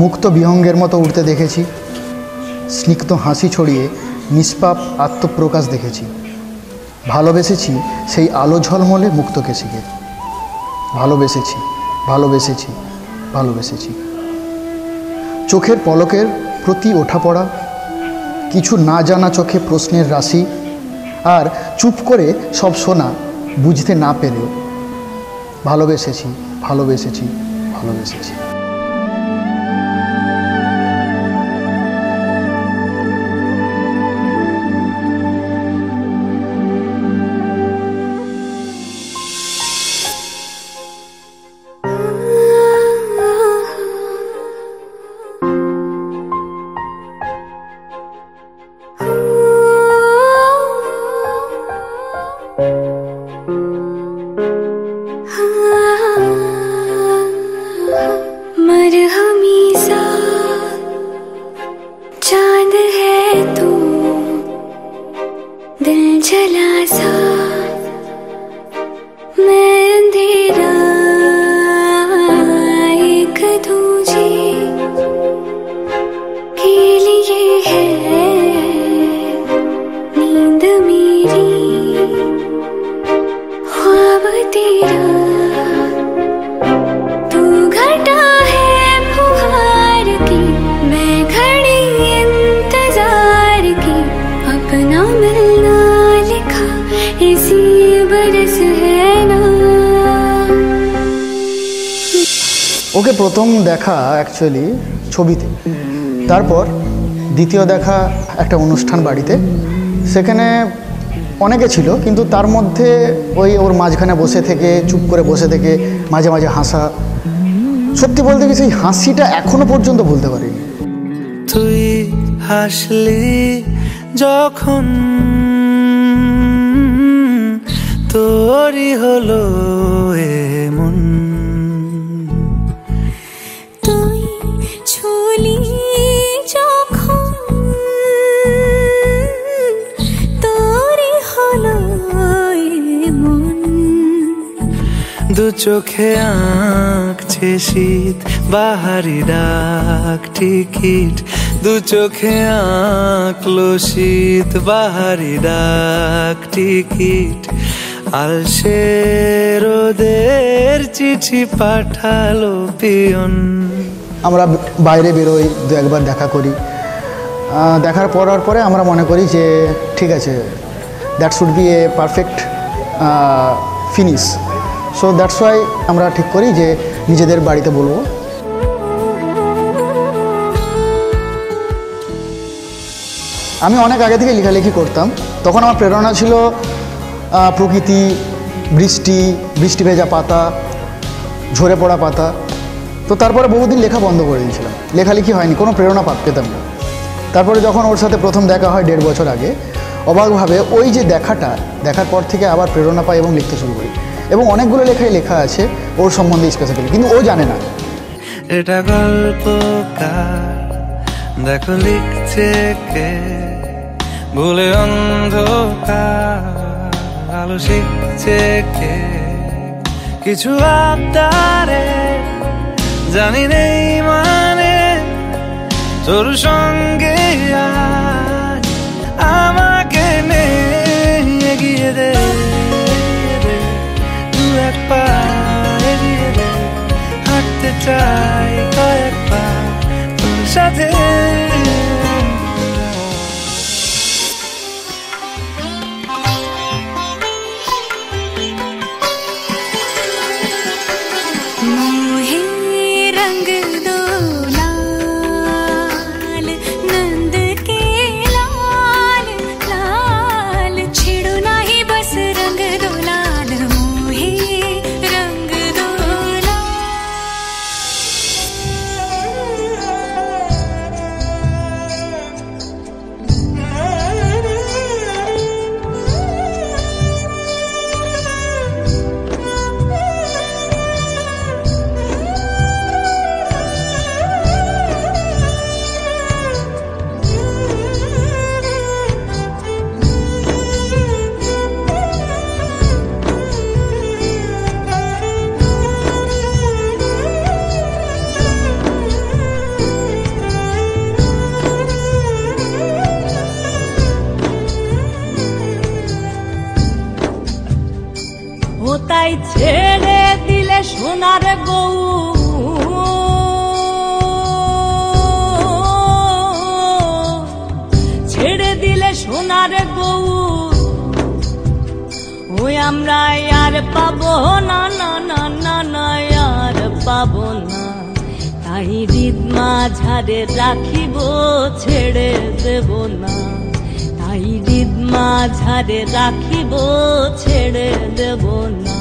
মুক্ত বিহঙ্গের মতো উঠতে দেখেছি, স্নিগ্ধ হাসি ছড়িয়ে নিষ্পাপ আত্মপ্রকাশ দেখেছি। ভালোবেসেছি সেই আলো ঝলমলে মুক্ত কেশিকে। ভালোবেসেছি, ভালোবেসেছি, ভালোবেসেছি। চোখের পলকের প্রতি ওঠা পড়া, কিছু না জানা চোখে প্রশ্নের রাশি, আর চুপ করে সব শোনা বুঝতে না পেরেও। ভালোবেসেছি, ভালোবেসেছি, ভালোবেসেছি। ওকে প্রথম দেখা অ্যাকচুয়ালি ছবিতে, তারপর দ্বিতীয় দেখা একটা অনুষ্ঠান বাড়িতে। সেখানে অনেকে ছিল, কিন্তু তার মধ্যে ওর মাঝখানে বসে থেকে, চুপ করে বসে থেকে মাঝে মাঝে হাসা, সত্যি বলতে কি সেই হাসিটা এখনো পর্যন্ত ভুলতে পারিনি। তুই হাসলি যখন তোরই হলো এমন, তুই ছুলি যখন তোরই হলো এমন। দু চোখে আঁকছে শীত বাহারি ডাক টিকিট, দু চোখে আঁকলো শীত বাহারি ডাক টিকিট। আলসে রোদের চিঠি পাঠালো পিয়ন। আমরা বাইরে বেরোই, দু একবার দেখা করি। দেখার পরে আমরা মনে করি যে ঠিক আছে, that should B A perfect finish. So that's why আমরা ঠিক করি যে নিজেদের বাড়িতে বলবো। আমি অনেক আগে থেকে লেখালেখি করতাম। তখন আমার প্রেরণা ছিল প্রকৃতি, বৃষ্টি ভেজা পাতা, ঝরে পড়া পাতা। তো তারপরে বহুদিন লেখা বন্ধ করে দিয়েছিলাম, লেখালেখি হয়নি, কোনো প্রেরণা পেতাম না। তারপরে যখন ওর সাথে প্রথম দেখা হয় 1.5 বছর আগে, অবাকভাবে ওই যে দেখার পর থেকে আবার প্রেরণা পাই এবং লিখতে শুরু করি। এবং অনেকগুলো লেখাই লেখা আছে ওর সম্বন্ধে স্পেসিফিক্যালি, কিন্তু ও জানে না। এটা গল্পকার, দেখো লিখছে কে, ভুলে অন্ধকার আলো শিখছে কে। কিছু আবদারে জানি নেই মানে, তোর সঙ্গে আজ আমাকে এগিয়ে দে, দু এক পা এগিয়ে দে, হাঁটতে চাই কয়েক পা তোর সাথে। সোনার গৌর ওই আমরা আর পাবো না না না না না আর পাবো না। তাই হৃদ মাঝারে রাখিব ছেড়ে দেব না, তাই হৃদ মাঝারে রাখিব ছেড়ে দেব না।